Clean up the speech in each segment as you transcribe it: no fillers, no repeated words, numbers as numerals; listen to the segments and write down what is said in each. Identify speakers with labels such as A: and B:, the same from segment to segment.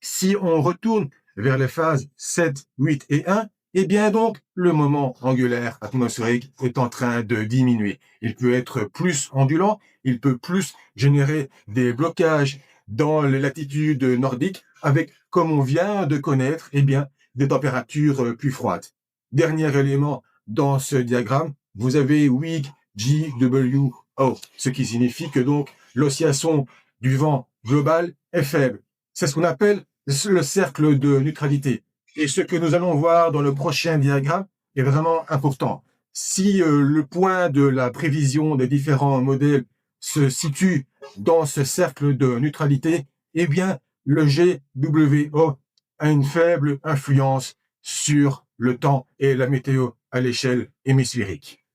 A: Si on retourne vers les phases 7, 8 et 1, eh bien donc, le moment angulaire atmosphérique est en train de diminuer. Il peut être plus ondulant, il peut plus générer des blocages dans les latitudes nordiques avec, comme on vient de connaître, eh bien, des températures plus froides. Dernier élément dans ce diagramme, vous avez weak GWO, ce qui signifie que donc l'oscillation du vent global est faible. C'est ce qu'on appelle le cercle de neutralité. Et ce que nous allons voir dans le prochain diagramme est vraiment important. Si le point de la prévision des différents modèles se situe dans ce cercle de neutralité, eh bien, le GWO a une faible influence sur le temps et la météo à l'échelle hémisphérique.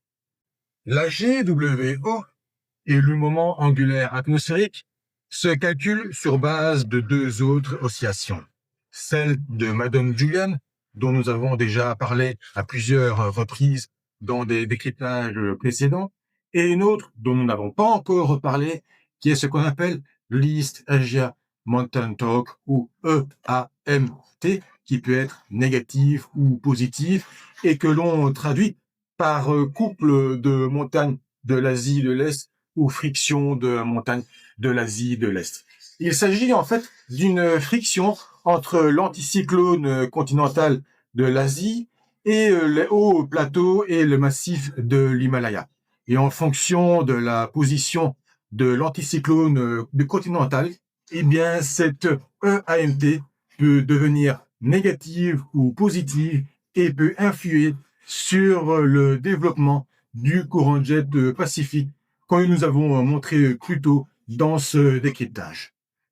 A: La GWO et le moment angulaire atmosphérique se calculent sur base de deux autres oscillations. Celle de Madame Julian, dont nous avons déjà parlé à plusieurs reprises dans des décryptages précédents, et une autre dont nous n'avons pas encore parlé, qui est ce qu'on appelle l'East Asia Mountain Talk, ou EAMT, qui peut être négatif ou positif, et que l'on traduit par couple de montagnes de l'Asie de l'Est ou friction de montagnes de l'Asie de l'Est. Il s'agit en fait d'une friction entre l'anticyclone continental de l'Asie et les hauts plateaux et le massif de l'Himalaya. Et en fonction de la position de l'anticyclone continental, eh bien cette EAMT peut devenir négative ou positive et peut influer sur le développement du courant jet Pacifique, comme nous avons montré plus tôt dans ce décryptage.